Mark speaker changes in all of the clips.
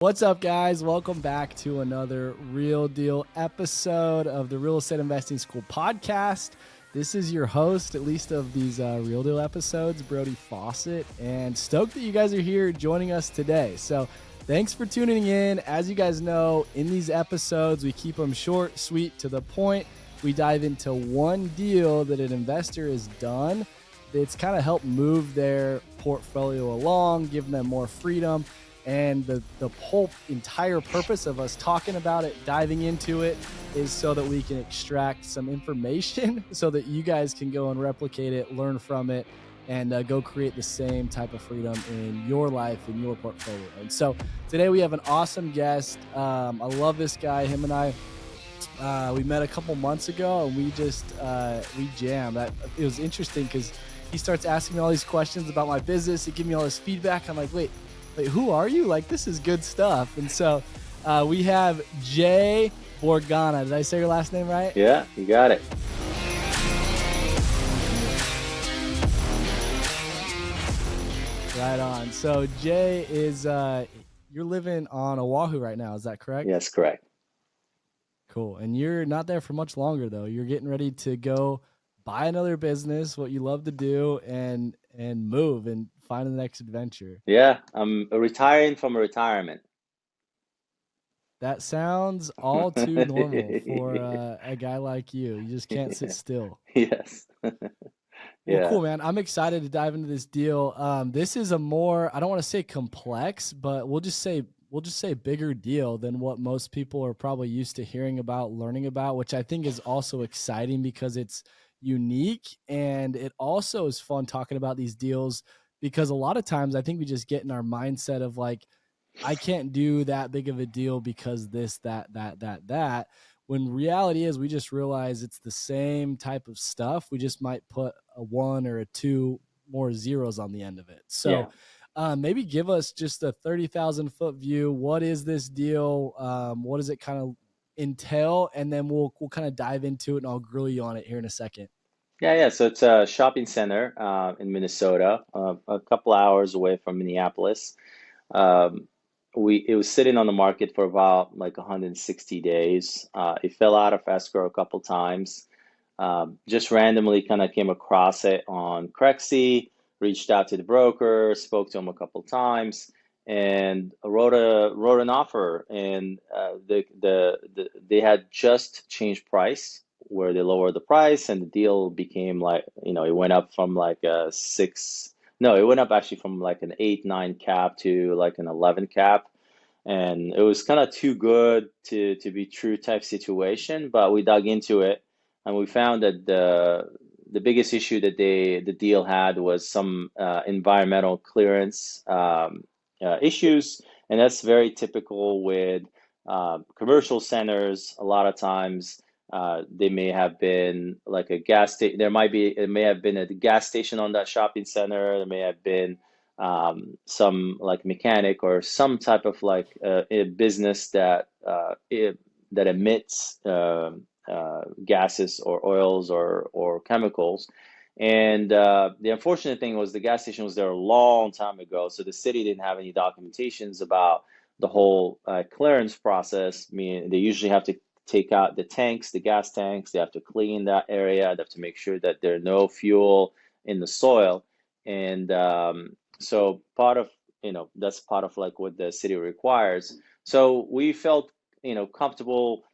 Speaker 1: What's up, guys? Welcome back to another Real Deal episode of the Real Estate Investing School podcast. This is your host, at least of these Real Deal episodes, Brody Fawcett, and stoked that you guys are here joining us today. So thanks for tuning in. As you guys know, in these episodes, we keep them short, sweet, to the point. We dive into one deal that an investor has done that's kind of helped move their portfolio along, giving them more freedom. And the whole entire purpose of us talking about it, diving into it, is so that we can extract some information so that you guys can go and replicate it, learn from it, and go create the same type of freedom in your life, in your portfolio. And so today we have an awesome guest. I love this guy. Him and I, we met a couple months ago, and we jammed. It was interesting because he starts asking me all these questions about my business. He gives me all this feedback. I'm like, wait, who are you? Like, this is good stuff. And so we have Jay Borgana. Did I say your last name right?
Speaker 2: Yeah, you got it.
Speaker 1: Right on. So Jay is, you're living on Oahu right now. Is that correct?
Speaker 2: Yes, correct.
Speaker 1: Cool. And you're not there for much longer, though. You're getting ready to go buy another business, what you love to do, and move and find the next adventure.
Speaker 2: Yeah, I'm retiring from retirement.
Speaker 1: That sounds all too normal for a guy like you. You just can't sit still.
Speaker 2: Yes.
Speaker 1: Well,
Speaker 2: Yeah.
Speaker 1: cool, man. I'm excited to dive into this deal. This is a more, I don't want to say complex, but we'll just say bigger deal than what most people are probably used to hearing about, learning about, which I think is also exciting because it's unique. And it also is fun talking about these deals because a lot of times I think we just get in our mindset of like, I can't do that big of a deal because this, that. When reality is we just realize it's the same type of stuff. We just might put a one or a two more zeros on the end of it.
Speaker 2: Yeah.
Speaker 1: So maybe give us just a 30,000 foot view. What is this deal? What does it kind of entail? And then we'll kind of dive into it and I'll grill you on it here in a second.
Speaker 2: Yeah. So it's a shopping center in Minnesota, a couple hours away from Minneapolis. Um, it was sitting on the market for about like 160 days. It fell out of escrow a couple times. Just randomly kind of came across it on Crexy, reached out to the broker, spoke to him a couple times, and wrote an offer. And they had just changed price where they lowered the price, and the deal became like, it went up from like a six. No, it went up actually from like an 8-9 cap to like an 11 cap. And it was kind of too good to be true type situation, but we dug into it and we found that the biggest issue that the deal had was some environmental clearance issues, and that's very typical with commercial centers. A lot of times, they may have been like a gas station. It may have been a gas station on that shopping center. There may have been some like mechanic or some type of like a business that emits gases or oils or chemicals. And the unfortunate thing was the gas station was there a long time ago, so the city didn't have any documentations about the whole clearance process. I mean, they usually have to take out the tanks, the gas tanks. They have to clean that area. They have to make sure that there are no fuel in the soil. And so that's part of like what the city requires. So we felt, comfortable,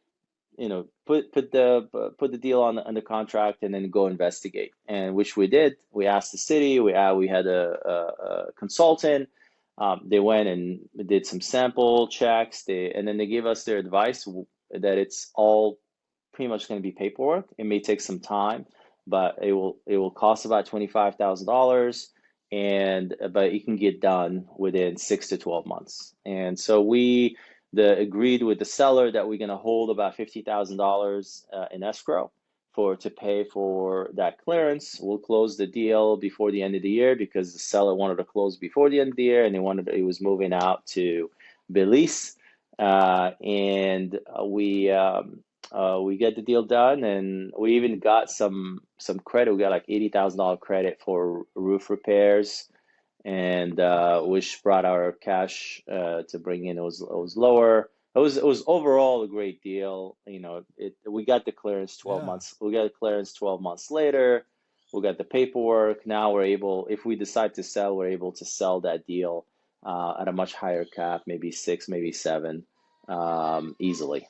Speaker 2: put the deal on the contract and then go investigate, and which we did. We asked the city. We had a consultant. They went and did some sample checks. And then they gave us their advice that it's all pretty much going to be paperwork. It may take some time, but it will cost about $25,000, but it can get done within 6 to 12 months. And so we agreed with the seller that we're going to hold about $50,000 in escrow to pay for that clearance. We'll close the deal before the end of the year because the seller wanted to close before the end of the year, and it was moving out to Belize. And we get the deal done, and we even got some credit. We got like $80,000 credit for roof repairs and which brought our cash to bring in, it was lower. It was overall a great deal. We got the clearance 12
Speaker 1: Yeah.
Speaker 2: months. We got clearance 12 months later. We got the paperwork. Now we're able, if we decide to sell, we're able to sell that deal at a much higher cap, maybe six, maybe seven, easily.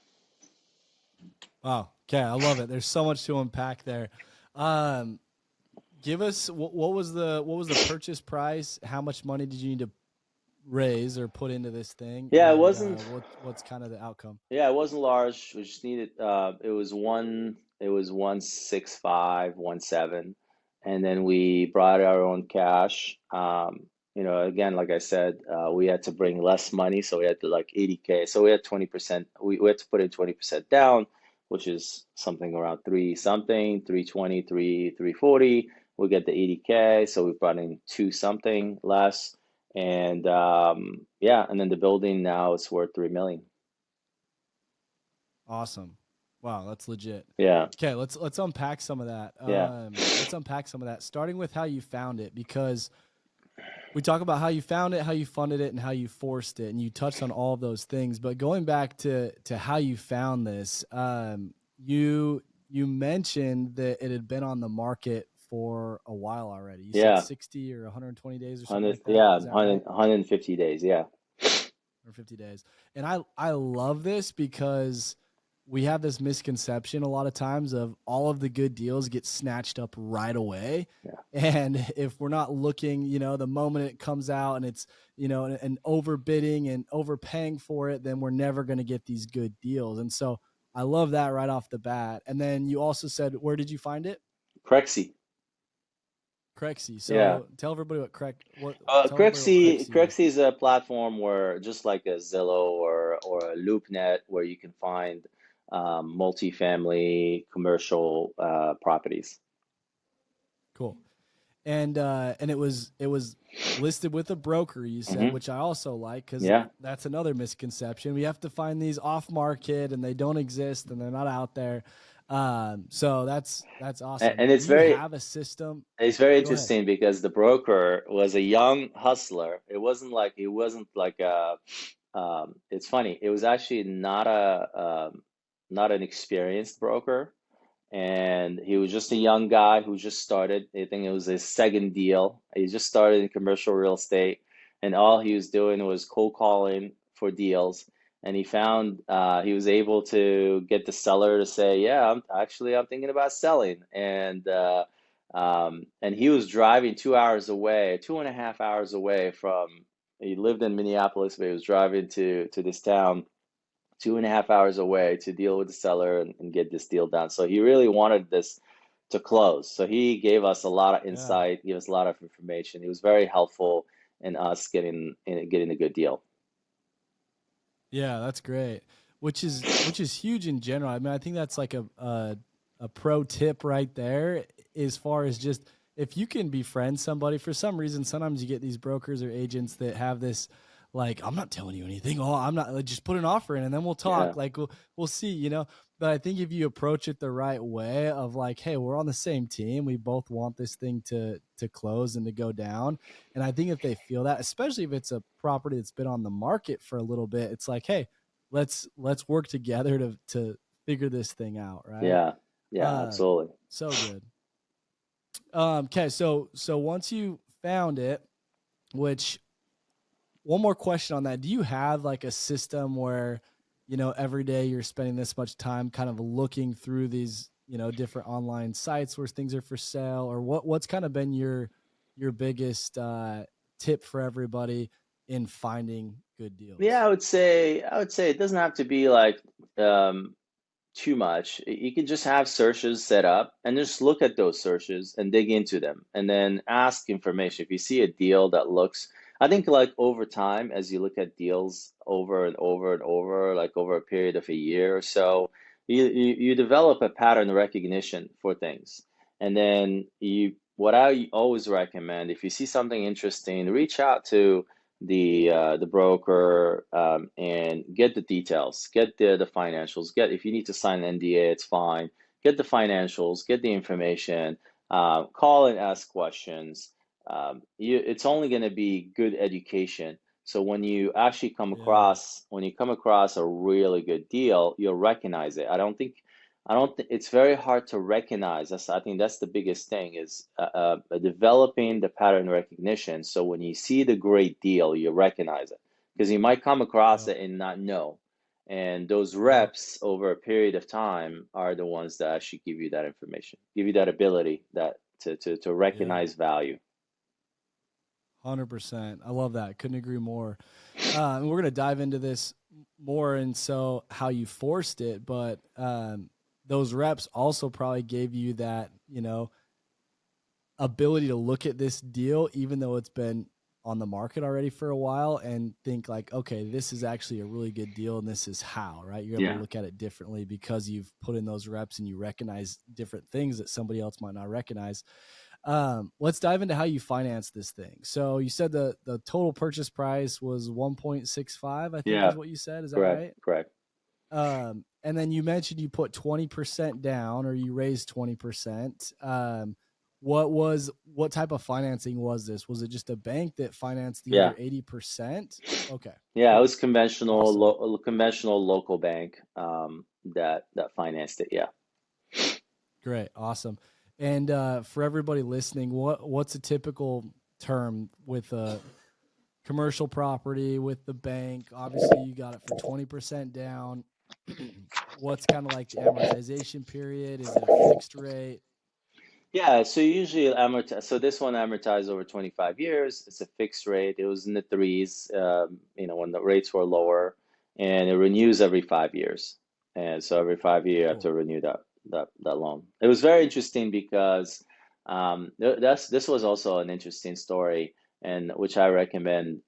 Speaker 1: Wow. Okay, I love it. There's so much to unpack there. Um, Give us what was the purchase price? How much money did you need to raise or put into this thing?
Speaker 2: Yeah, it
Speaker 1: And
Speaker 2: wasn't.
Speaker 1: what's kind of the outcome?
Speaker 2: Yeah, it wasn't large. We just needed. It was 165, 17, and then we brought our own cash. Again, like I said, we had to bring less money, so we had to like 80K. So we had 20%. We had to put in 20% down, which is something around three something, 320, 340. We get the 80K, so we brought in two something less, and yeah, and then the building now is worth 3 million.
Speaker 1: Awesome. Wow, that's legit.
Speaker 2: Yeah,
Speaker 1: Okay, let's unpack some of that.
Speaker 2: yeah,
Speaker 1: Let's unpack some of that, starting with how you found it, because we talk about how you found it, how you funded it, and how you forced it, and you touched on all of those things. But going back to how you found this, you mentioned that it had been on the market for a while already. You said
Speaker 2: yeah.
Speaker 1: 60 or 120 days or something
Speaker 2: 100,
Speaker 1: like that.
Speaker 2: yeah,
Speaker 1: Is that right?
Speaker 2: 150 days. Yeah,
Speaker 1: Or 50 days. And I love this because we have this misconception a lot of times of all of the good deals get snatched up right away.
Speaker 2: yeah,
Speaker 1: And if we're not looking, the moment it comes out and it's, an overbidding and overpaying for it, then we're never going to get these good deals. And so I love that right off the bat. And then you also said, where did you find it?
Speaker 2: Crexy.
Speaker 1: Crexy.
Speaker 2: Yeah.
Speaker 1: So tell everybody tell everybody what
Speaker 2: Crexy,
Speaker 1: Crexy is.
Speaker 2: Crexy is a platform where, just like a Zillow or a LoopNet, where you can find multifamily commercial properties.
Speaker 1: Cool. And it was listed with a broker, you said,
Speaker 2: Hmm.
Speaker 1: which I also like, because
Speaker 2: Yeah.
Speaker 1: that's another misconception. We have to find these off market and they don't exist and they're not out there. So that's awesome.
Speaker 2: And
Speaker 1: Do you have a system?
Speaker 2: it's very
Speaker 1: Go ahead.
Speaker 2: interesting because the broker was a young hustler. It wasn't like a it's funny. It was actually not an experienced broker, and he was just a young guy who just started. I think it was his second deal. He just started in commercial real estate, and all he was doing was cold calling for deals. And he was able to get the seller to say, "Yeah, I'm thinking about selling." And he was driving 2 hours away, 2.5 hours away from. He lived in Minneapolis, but he was driving to this town 2.5 hours away to deal with the seller and get this deal done. So he really wanted this to close. So he gave us a lot of
Speaker 1: Yeah.
Speaker 2: insight, gave us a lot of information. He was very helpful in us getting a good deal.
Speaker 1: Yeah, that's great. Which is huge in general. I mean, I think that's like a pro tip right there, as far as just if you can befriend somebody for some reason. Sometimes you get these brokers or agents that have this, like, I'm not telling you anything. Oh, I'm not, like, just put an offer in and then we'll
Speaker 2: Yeah,
Speaker 1: talk. Like we'll see. But I think if you approach it the right way of like, hey, we're on the same team. We both want this thing to close and to go down. And I think if they feel that, especially if it's a property that's been on the market for a little bit, it's like, hey, let's work together to figure this thing out, right?
Speaker 2: yeah, yeah,
Speaker 1: Um,
Speaker 2: absolutely.
Speaker 1: so good. Okay, so once you found it, which one more question on that. Do you have like a system where, every day you're spending this much time kind of looking through these, different online sites where things are for sale, or what's kind of been your biggest tip for everybody in finding good
Speaker 2: Yeah,
Speaker 1: deals?
Speaker 2: I would say it doesn't have to be like um, too much. You can just have searches set up and just look at those searches and dig into them and then ask information. If you see a deal that looks, I think like over time, as you look at deals over and over and over, like over a period of a year or so, you develop a pattern recognition for things. And then what I always recommend, if you see something interesting, reach out to the broker, and get the details, get the financials, get, if you need to sign an NDA, it's fine. Get the financials, get the information, call and ask questions. it's only going to be good education. So when you actually
Speaker 1: Yeah.
Speaker 2: come across a really good deal, you'll recognize it. I don't think it's very hard to recognize. I think that's the biggest thing is developing the pattern recognition. So when you see the great deal, you recognize it because you might come across
Speaker 1: Yep.
Speaker 2: it and not know. And those
Speaker 1: Yep.
Speaker 2: reps over a period of time are the ones that actually give you that information, give you that ability that to
Speaker 1: Yeah.
Speaker 2: recognize value.
Speaker 1: 100%. I love that. Couldn't agree more. And we're going to dive into this more and so how you forced it, but those reps also probably gave you that, ability to look at this deal, even though it's been on the market already for a while, and think like, okay, this is actually a really good deal, and this is how, right? You're able to
Speaker 2: Yeah.
Speaker 1: look at it differently because you've put in those reps and you recognize different things that somebody else might not recognize. Let's dive into how you finance this thing. So you said the total purchase price was 1.65, I think is
Speaker 2: Yeah.
Speaker 1: what you said. Is that
Speaker 2: Correct.
Speaker 1: right?
Speaker 2: Correct.
Speaker 1: And then you mentioned you put 20% down or you raised 20%. What type of financing was this? Was it just a bank that financed the
Speaker 2: Yeah.
Speaker 1: other 80%? Okay,
Speaker 2: Yeah. It
Speaker 1: cool.
Speaker 2: was conventional,
Speaker 1: Awesome.
Speaker 2: conventional local bank that financed it. Yeah.
Speaker 1: Great. Awesome. And for everybody listening, what's a typical term with a commercial property with the bank? Obviously, you got it for 20% down. What's kind of like the amortization period? Is it a fixed rate?
Speaker 2: Yeah, so usually amortize. So this one amortized over 25 years. It's a fixed rate. It was in the threes, when the rates were lower, and it renews every 5 years. And so every 5 years you have
Speaker 1: Cool.
Speaker 2: to renew that loan. It was very interesting because this was also an interesting story, and which I recommend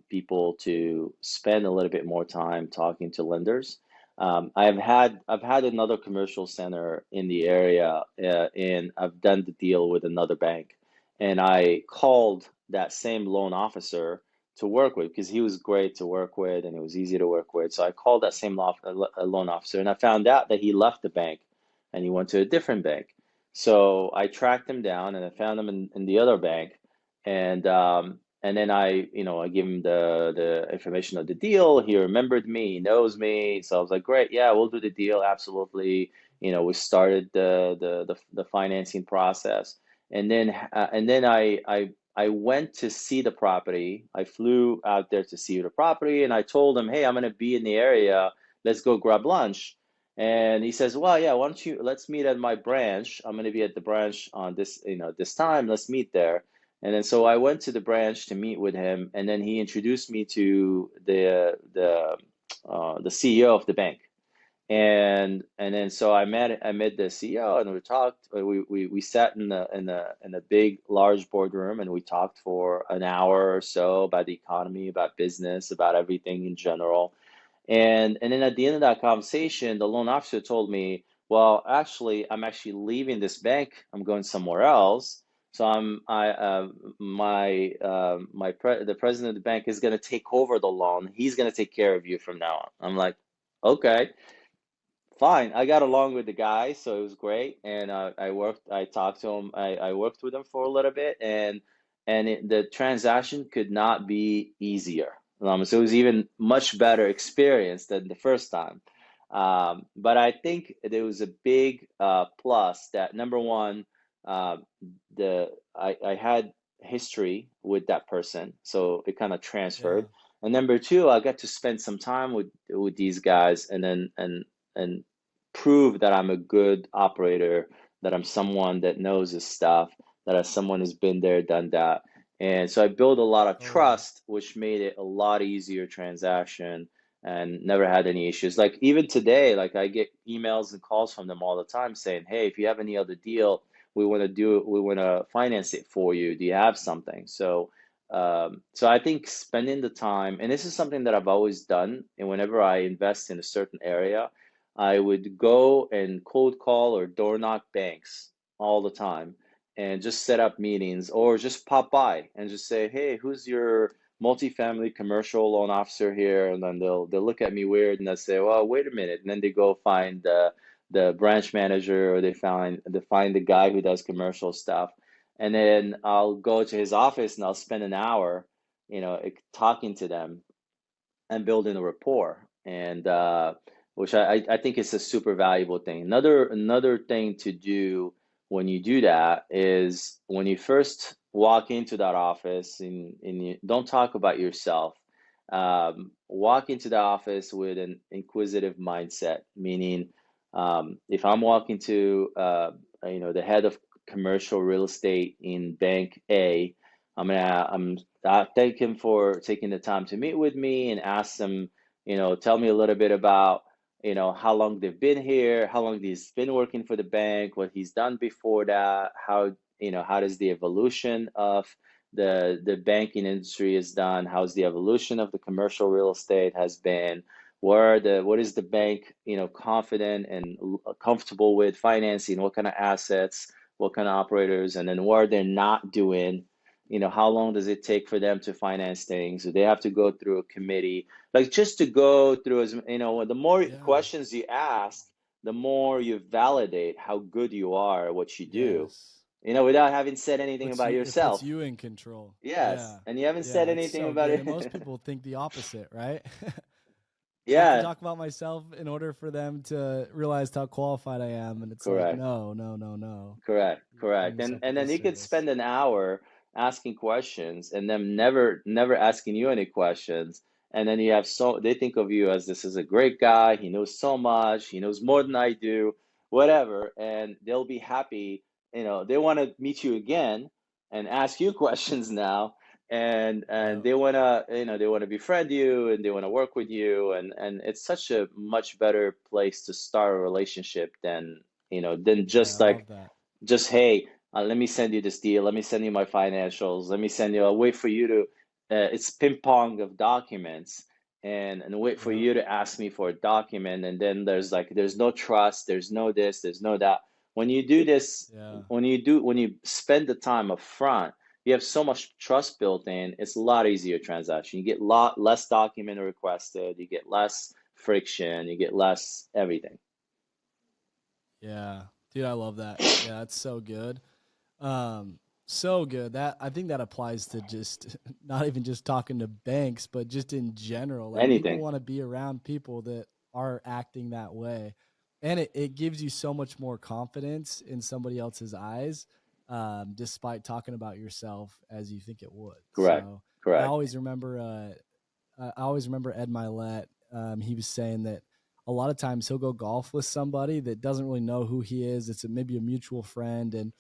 Speaker 2: people to spend a little bit more time talking to lenders. I've had another commercial center in the area, and I've done the deal with another bank, and I called that same loan officer to work with because he was great to work with and it was easy to work with. So I called that same loan officer, and I found out that he left the bank and he went to a different bank. So I tracked him down and I found him in the other bank, and then I give him the information of the deal. He remembered me, he knows me. So I was like, great, yeah, we'll do the deal, absolutely. We started the financing process, and then I went to see the property. I flew out there to see the property, and I told him, hey, I'm gonna be in the area. Let's go grab lunch. And he says, well, yeah, why don't you let's meet at my branch. I'm gonna be at the branch on this time. Let's meet there. And then so I went to the branch to meet with him, and then he introduced me to the CEO of the bank. And then so I met the CEO, and we talked. We sat in a big large boardroom, and we talked for an hour or so about the economy, about business, about everything in general. And then at the end of that conversation, the loan officer told me, well, actually, I'm actually leaving this bank. I'm going somewhere else. So the president of the bank is going to take over the loan. He's going to take care of you from now on. I'm like, okay, fine. I got along with the guy, so it was great. And I talked to him. I worked with him for a little bit, and the transaction could not be easier. So it was even much better experience than the first time. But I think there was a big plus that number one, uh, I had history with that person, so it kind of
Speaker 1: Yeah.
Speaker 2: transferred. And number two, I got to spend some time with these guys, and prove that I'm a good operator, that I'm someone that knows his stuff, that as someone who's been there, done that. And so I built a lot of
Speaker 1: Totally.
Speaker 2: trust, which made it a lot easier transaction and never had any issues. Like even today, like I get emails and calls from them all the time saying, hey, if you have any other deal, we want to finance it for you. Do you have something? So I think spending the time, and this is something that I've always done, and whenever I invest in a certain area, I would go and cold call or door knock banks all the time and just set up meetings or just pop by and just say, hey, who's your multifamily commercial loan officer here? And then they'll look at me weird and they'll say, well, wait a minute. And then they go find the branch manager, or they find the guy who does commercial stuff. and then I'll go to his office and I'll spend an hour, talking to them and building a rapport, and which I think is a super valuable thing. Another thing to do when you do that is when you first walk into that office, and you don't talk about yourself. Walk into the office with an inquisitive mindset, meaning if I'm walking to the head of commercial real estate in Bank A, I thank him for taking the time to meet with me and ask them, tell me a little bit about, how long they've been here, how long he's been working for the bank, what he's done before that, how does the evolution of the banking industry is done, how's the evolution of the commercial real estate has been, what is the bank, confident and comfortable with financing, what kind of assets, what kind of operators, and then what are they not doing, how long does it take for them to finance things? Do they have to go through a committee? Like, just to go through, as the more
Speaker 1: Yeah.
Speaker 2: questions you ask, the more you validate how good you are at what you do,
Speaker 1: Yes.
Speaker 2: without having said anything about
Speaker 1: It puts
Speaker 2: yourself.
Speaker 1: you in control.
Speaker 2: Yes,
Speaker 1: Yeah.
Speaker 2: and you haven't said
Speaker 1: Yeah, it's
Speaker 2: anything
Speaker 1: so
Speaker 2: about
Speaker 1: good. And
Speaker 2: it.
Speaker 1: most people think the opposite, right? I have to
Speaker 2: Yeah,
Speaker 1: talk about myself in order for them to realize how qualified I am. And it's like,
Speaker 2: correct.
Speaker 1: no, no, no, no.
Speaker 2: Correct,
Speaker 1: You're doing
Speaker 2: correct. And
Speaker 1: yourself a
Speaker 2: and then you could
Speaker 1: disservice.
Speaker 2: spend an hour asking questions and them never asking you any questions. And then they think of you as, this is a great guy, he knows so much, he knows more than I do, whatever, and they'll be happy, they want to meet you again and ask you questions now, and
Speaker 1: Yeah.
Speaker 2: they want to befriend you, and they want to work with you, and it's such a much better place to start a relationship than
Speaker 1: Yeah,
Speaker 2: just
Speaker 1: I
Speaker 2: like,
Speaker 1: love that.
Speaker 2: hey, let me send you this deal. Let me send you my financials. Let me send you. I'll wait for you to. It's ping pong of documents, and wait for
Speaker 1: Yeah.
Speaker 2: you to ask me for a document, and then there's no trust. There's no this. There's no that. When you do this,
Speaker 1: Yeah.
Speaker 2: when you spend the time up front, you have so much trust built in. It's a lot easier transaction. You get lot less document requested. You get less friction. You get less everything.
Speaker 1: Yeah. Dude, I love that. Yeah, that's so good. Um, so good. That I think that applies to just not even just talking to banks, but just in general. Like people
Speaker 2: Anything.
Speaker 1: want to be around people that are acting that way. And it gives you so much more confidence in somebody else's eyes, despite talking about yourself as you think it would.
Speaker 2: Correct.
Speaker 1: So
Speaker 2: Correct.
Speaker 1: I always remember Ed Milet. He was saying that a lot of times he'll go golf with somebody that doesn't really know who he is. It's maybe a mutual friend, and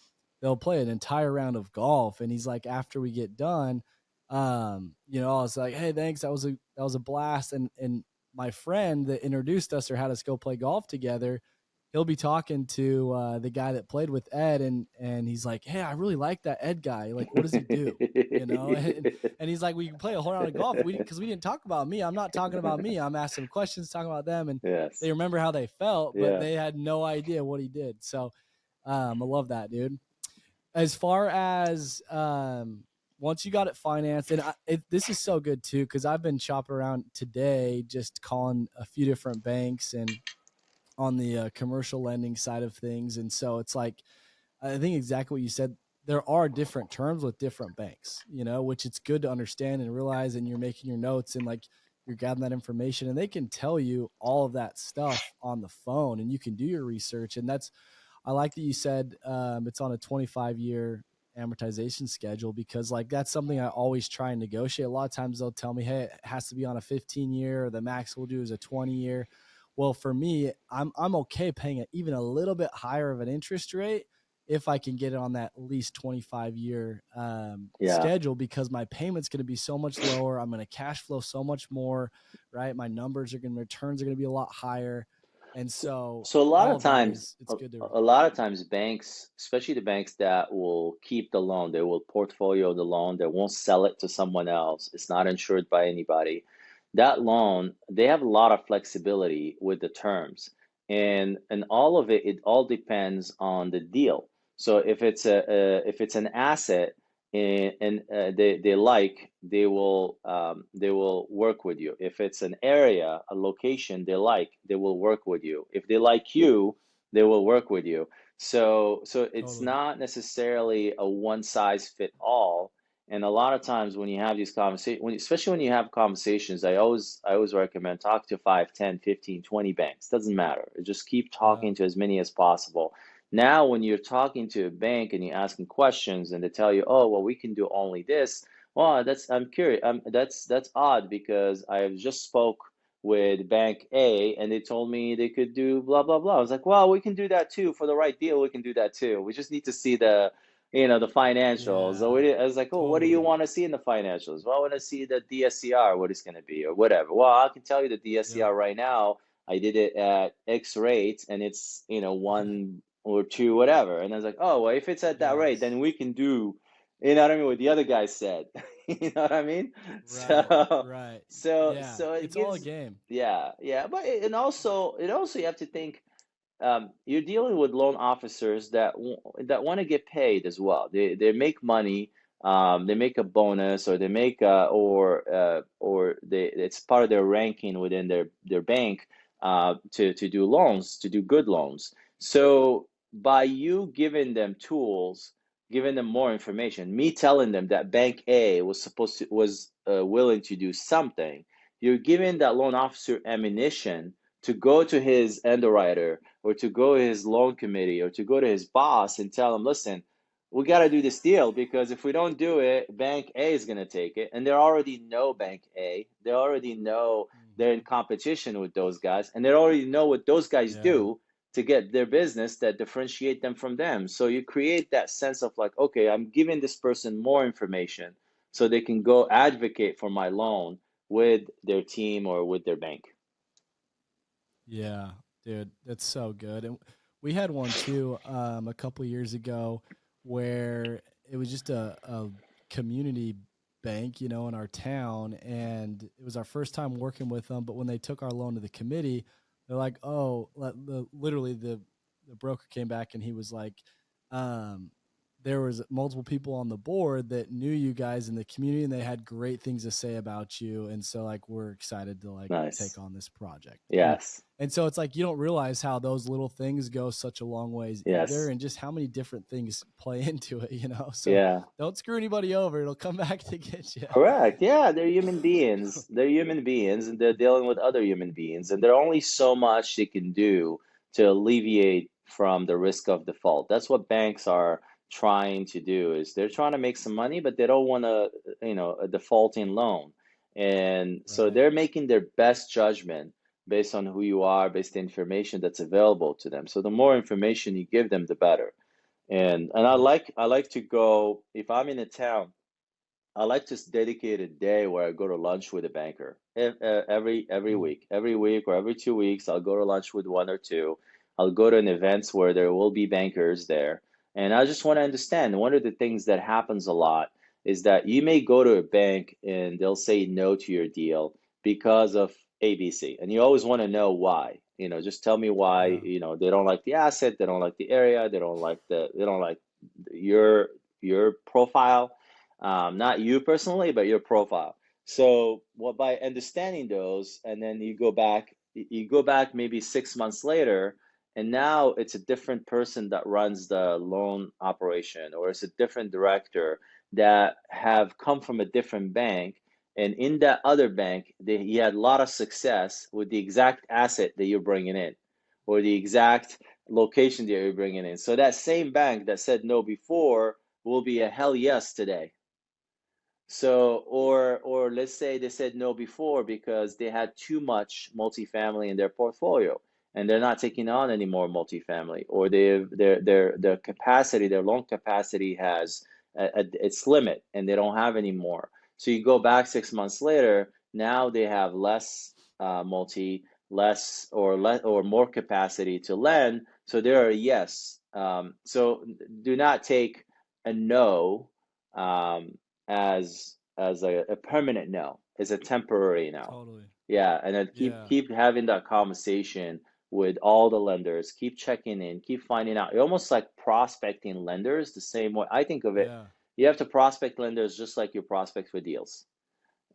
Speaker 1: they'll play an entire round of golf. And he's like, after we get done, I was like, hey, thanks. That was a blast. And my friend that introduced us or had us go play golf together, he'll be talking to the guy that played with Ed, and he's like, hey, I really like that Ed guy. Like, what does he do? And he's like, we can play a whole round of golf. Because we didn't talk about me. I'm not talking about me. I'm asking him questions, talking about them, and
Speaker 2: Yes.
Speaker 1: they remember how they felt, but
Speaker 2: Yeah.
Speaker 1: they had no idea what he did. So I love that, dude. As far as once you got it financed, and this is so good too, because I've been shopping around today, just calling a few different banks and on the commercial lending side of things, and so it's like I think exactly what you said. There are different terms with different banks, which it's good to understand and realize. And you're making your notes and like you're gathering that information, and they can tell you all of that stuff on the phone, and you can do your research. And I like that you said it's on a 25-year amortization schedule, because like that's something I always try and negotiate. A lot of times they'll tell me, hey, it has to be on a 15-year, or the max we'll do is a 20-year. Well, for me, I'm okay paying even a little bit higher of an interest rate if I can get it on that at least 25-year
Speaker 2: Yeah.
Speaker 1: schedule, because my payment's going to be so much lower. I'm going to cash flow so much more, right? My returns are going to be a lot higher. And so
Speaker 2: So a lot
Speaker 1: all
Speaker 2: of
Speaker 1: of that
Speaker 2: times,
Speaker 1: is, it's good to,
Speaker 2: a lot of times banks, especially the banks that will keep the loan, they will portfolio the loan, they won't sell it to someone else. It's not insured by anybody. That loan, they have a lot of flexibility with the terms. And all of it all depends on the deal. So if it's an asset, and they will work with you. If it's an area, a location they will work with you. If they like you, they will work with you. So it's
Speaker 1: Totally.
Speaker 2: not necessarily a one size fit all. And a lot of times when you have these conversations, especially when you have conversations, I always recommend talk to 5, 10, 15, 20 banks. Doesn't matter. Just keep
Speaker 1: Yeah.
Speaker 2: talking to as many as possible. Now, when you're talking to a bank and you're asking questions and they tell you, oh, well, we can do only this. Well, I'm curious. That's odd because I just spoke with Bank A and they told me they could do blah blah blah. I was like, well, we can do that too. For the right deal, we can do that too. We just need to see the financials. So
Speaker 1: Yeah.
Speaker 2: I was like, oh, what do you
Speaker 1: Totally.
Speaker 2: want to see in the financials? Well, I want to see the DSCR, what it's going to be, or whatever. Well, I can tell you the
Speaker 1: Yep.
Speaker 2: DSCR right now. I did it at X rate, and it's one or two, whatever. And I was like, oh, well, if it's at that rate,
Speaker 1: Yes.
Speaker 2: then we can do, what I mean, what the other guy said. You know what I mean?
Speaker 1: Right.
Speaker 2: So,
Speaker 1: Right.
Speaker 2: so,
Speaker 1: Yeah.
Speaker 2: so it
Speaker 1: It's all a
Speaker 2: gives,
Speaker 1: game.
Speaker 2: yeah, yeah. But it also you have to think you're dealing with loan officers that want to get paid as well. They make money, they make a bonus, or they make or they it's part of their ranking within their bank to do loans, to do good loans. So by you giving them tools, giving them more information, me telling them that Bank A was willing to do something, you're giving that loan officer ammunition to go to his underwriter or to go to his loan committee or to go to his boss and tell him, listen, we got to do this deal because if we don't do it, Bank A is going to take it. And they already know Bank A. They already know they're in
Speaker 1: Hmm.
Speaker 2: competition with those guys. And they already know what those guys
Speaker 1: Yeah.
Speaker 2: do to get their business that differentiate them from them. So you create that sense of like, okay, I'm giving this person more information so they can go advocate for my loan with their team or with their bank.
Speaker 1: Yeah, dude, that's so good. And we had one too a couple years ago where it was just a community bank, in our town, and it was our first time working with them. But when they took our loan to the committee, they're like, "Oh, literally the broker came back and he was like, um, there was multiple people on the board that knew you guys in the community and they had great things to say about you, and so like we're excited to like take
Speaker 2: Nice.
Speaker 1: on this project."
Speaker 2: Yes.
Speaker 1: And so it's like you don't realize how those little things go such a long ways either,
Speaker 2: Yes.
Speaker 1: and just how many different things play into it. So
Speaker 2: Yeah.
Speaker 1: don't screw anybody over. It'll come back to get you.
Speaker 2: Correct. Yeah, they're human beings. They're human beings and they're dealing with other human beings. And there are only so much they can do to alleviate from the risk of default. That's what banks are trying to do is they're trying to make some money, but they don't want a defaulting loan. And so
Speaker 1: Right.
Speaker 2: they're making their best judgment based on who you are, based on information that's available to them. So the more information you give them, the better. And I
Speaker 1: Yep.
Speaker 2: like I like to go if I'm in a town. I like to dedicate a day where I go to lunch with a banker every
Speaker 1: Mm.
Speaker 2: week. Every week or every 2 weeks, I'll go to lunch with one or two. I'll go to an events where there will be bankers there. And I just want to understand. One of the things that happens a lot is that you may go to a bank and they'll say no to your deal because of ABC. And you always want to know why. Just tell me why,
Speaker 1: Yeah.
Speaker 2: they don't like the asset, they don't like the area, they don't like your your profile, not you personally, but your profile. So what by understanding those, and then you go back maybe 6 months later, and now it's a different person that runs the loan operation, or it's a different director that have come from a different bank. And in that other bank, he had a lot of success with the exact asset that you're bringing in, or the exact location that you're bringing in. So that same bank that said no before will be a hell yes today. So, or let's say they said no before because they had too much multifamily in their portfolio and they're not taking on any more multifamily, or their capacity, their loan capacity has its limit and they don't have any more. So you go back 6 months later, now they have less or more capacity to lend. So they're a yes. So do not take a no. As a permanent no. It's a temporary no.
Speaker 1: Totally.
Speaker 2: Yeah, and then keep
Speaker 1: Yeah.
Speaker 2: keep having that conversation with all the lenders. Keep checking in, keep finding out. You're almost like prospecting lenders the same way I think of it.
Speaker 1: Yeah.
Speaker 2: You have to prospect lenders just like you prospect for deals.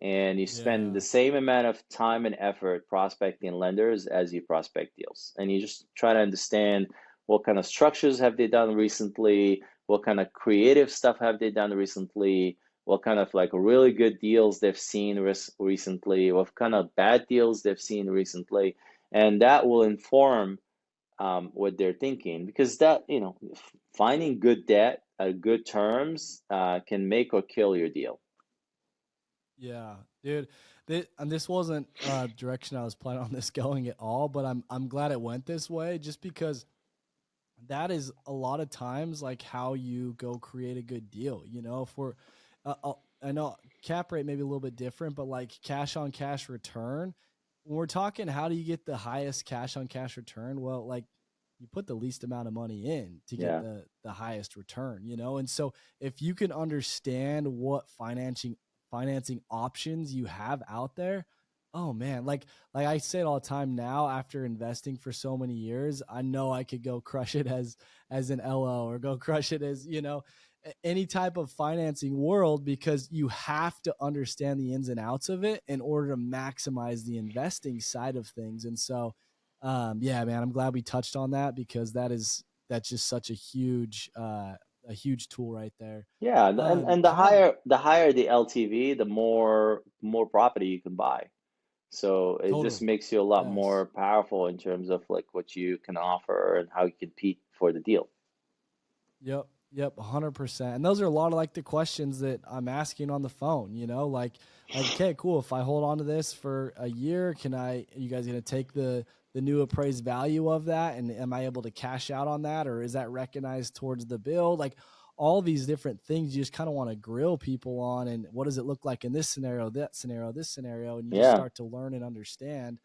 Speaker 2: And you spend the
Speaker 1: Yeah.
Speaker 2: same amount of time and effort prospecting lenders as you prospect deals. And you just try to understand what kind of structures have they done recently, what kind of creative stuff have they done recently, what kind of like really good deals they've seen recently, what kind of bad deals they've seen recently, and that will inform what they're thinking, because that, finding good debt at good terms can make or kill your deal.
Speaker 1: Yeah, dude. And this wasn't direction I was planning on this going at all, but I'm glad it went this way, just because that is a lot of times like how you go create a good deal. If we're, I know cap rate may be a little bit different, but like cash on cash return, when we're talking, how do you get the highest cash on cash return? Well, like you put the least amount of money in to get
Speaker 2: Yeah.
Speaker 1: the highest return, And so if you can understand what financing options you have out there, oh man, like I say it all the time now, after investing for so many years, I know I could go crush it as an LO, or go crush it as, any type of financing world, because you have to understand the ins and outs of it in order to maximize the investing side of things. And so yeah, man, I'm glad we touched on that, because that's just such a huge tool right there.
Speaker 2: Yeah, and
Speaker 1: Kind of
Speaker 2: the higher the LTV, the more property you can buy. So it just
Speaker 1: totally.
Speaker 2: makes you a lot
Speaker 1: Yes.
Speaker 2: more powerful in terms of like what you can offer and how you compete for the deal.
Speaker 1: Yep. Yep. 100%. And those are a lot of like the questions that I'm asking on the phone, like, okay, cool. If I hold on to this for a year, are you guys going to take the new appraised value of that? And am I able to cash out on that? Or is that recognized towards the bill? Like all these different things you just kind of want to grill people on. And what does it look like in this scenario, that scenario, this scenario? And you just
Speaker 2: Yeah,
Speaker 1: start to learn and understand.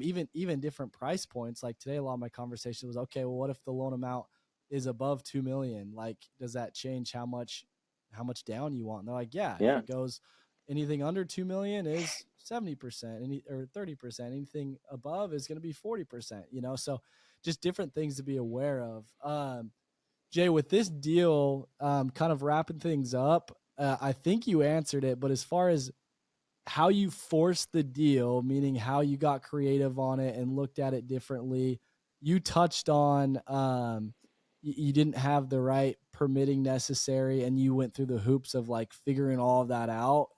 Speaker 1: Even different price points. Like today, a lot of my conversation was, okay, well, what if the loan amount is above 2 million? Like, does that change how much down you want? And they're like, yeah, if
Speaker 2: yeah,
Speaker 1: it goes anything under 2 million is 70%, or 30%, anything above is going to be 40%, so just different things to be aware of. Jay, with this deal, kind of wrapping things up, I think you answered it, but as far as how you forced the deal, meaning how you got creative on it and looked at it differently. You touched on you didn't have the right permitting necessary, and you went through the hoops of like figuring all of that out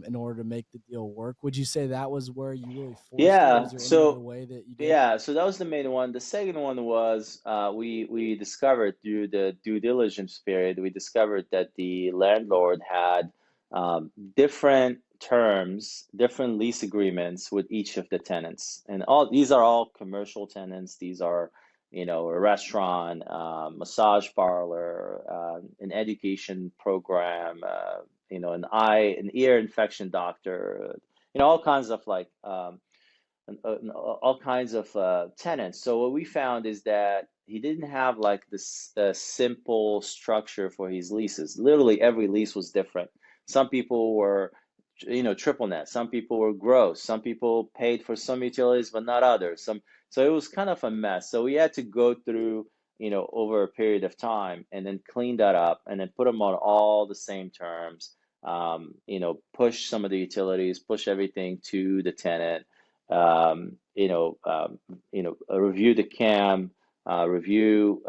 Speaker 1: in order to make the deal work. Would you say that was where you really forced it, or
Speaker 2: yeah.
Speaker 1: is there any other
Speaker 2: So
Speaker 1: way that you did?
Speaker 2: yeah, so that was the main one. The second one was we discovered through the due diligence period, we discovered that the landlord had different terms, different lease agreements with each of the tenants, and all these are all commercial tenants. These are, a restaurant, massage parlor, an education program, an ear infection doctor, all kinds of like. All kinds of tenants. So what we found is that he didn't have like this simple structure for his leases. Literally every lease was different. Some people were, triple net. Some people were gross. Some people paid for some utilities but not others. So it was kind of a mess. So we had to go through, over a period of time and then clean that up and then put them on all the same terms. Push some of the utilities, push everything to the tenant, um, you know, um, review the CAM, review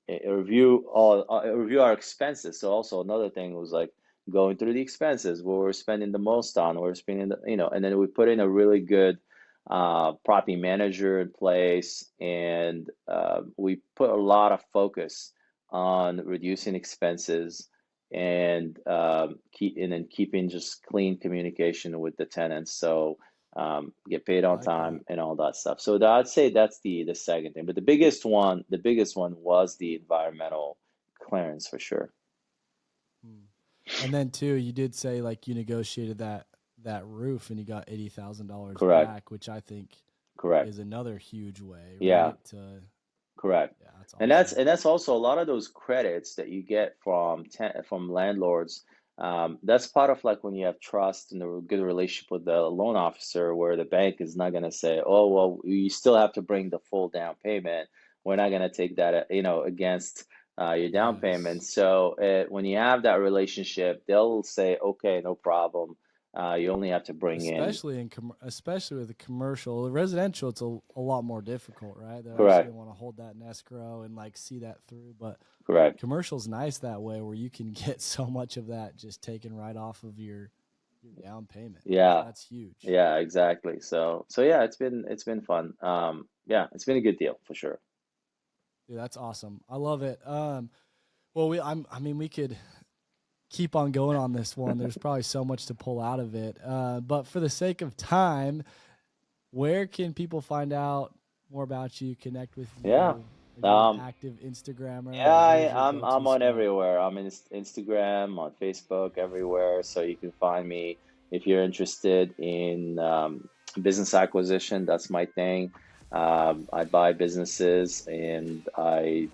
Speaker 2: review our expenses. So also another thing was like going through the expenses, what we're spending the most on, we're spending and then we put in a really good property manager in place, and we put a lot of focus on reducing expenses and then keeping just clean communication with the tenants. So get paid
Speaker 1: I
Speaker 2: on
Speaker 1: like that.
Speaker 2: time and all that stuff. So I'd say that's the second thing. But the biggest one was the environmental clearance for sure.
Speaker 1: Hmm. And then too, you did say like you negotiated that roof and you got $80,000
Speaker 2: Correct.
Speaker 1: back, which I think
Speaker 2: Correct.
Speaker 1: is another huge way,
Speaker 2: Yeah.
Speaker 1: right? To
Speaker 2: Correct.
Speaker 1: Yeah, that's
Speaker 2: And that's
Speaker 1: awesome.
Speaker 2: and that's also a lot of those credits that you get from landlords. That's part of like when you have trust and a good relationship with the loan officer, where the bank is not going to say, "Oh, well, you still have to bring the full down payment. We're not going to take that, against your down payment."
Speaker 1: Yes.
Speaker 2: So when you have that relationship, they'll say, "Okay, no problem. You only have to bring in.
Speaker 1: Especially with the commercial. The residential, it's a lot more difficult, right? They're actually
Speaker 2: Correct.
Speaker 1: gonna want to hold that in escrow and like see that through. But
Speaker 2: Correct.
Speaker 1: commercial's nice that way, where you can get so much of that just taken right off of your down payment. So
Speaker 2: Yeah.
Speaker 1: that's huge.
Speaker 2: Yeah, exactly. So yeah, it's been fun. Yeah, it's been a good deal for sure.
Speaker 1: Dude, that's awesome. I love it. Well, I mean, we could keep on going on this one. There's probably so much to pull out of it. But for the sake of time, where can people find out more about you, connect with
Speaker 2: Yeah.
Speaker 1: you? Are you an
Speaker 2: Um,
Speaker 1: active Instagrammer?
Speaker 2: yeah,
Speaker 1: Like, where's your
Speaker 2: I'm
Speaker 1: go-to
Speaker 2: on
Speaker 1: spot?
Speaker 2: everywhere. I'm in Instagram, on Facebook, everywhere. So you can find me if you're interested in business acquisition. That's my thing. I buy businesses and I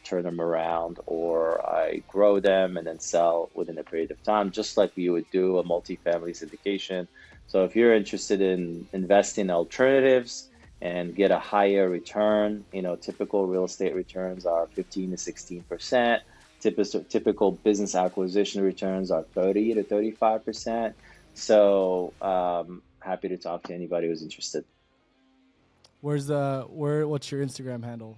Speaker 2: turn them around, or I grow them and then sell within a period of time, just like we would do a multifamily syndication. So if you're interested in investing alternatives and get a higher return, typical real estate returns are 15 to 16%. Typical business acquisition returns are 30 to 35%. So happy to talk to anybody who's interested.
Speaker 1: What's your Instagram handle?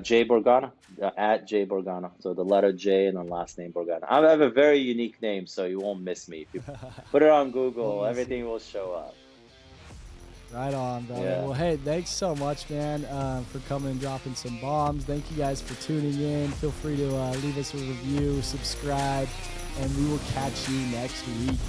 Speaker 2: Jay Borgana, at Jay Borgana. So the letter J and the last name Borgana. I have a very unique name, so you won't miss me. If you put it on
Speaker 1: Won't
Speaker 2: Google,
Speaker 1: miss you.
Speaker 2: everything will show up.
Speaker 1: Right on, brother.
Speaker 2: Yeah.
Speaker 1: Well, hey, thanks so much, man, for coming and dropping some bombs. Thank you guys for tuning in. Feel free to leave us a review, subscribe, and we will catch you next week.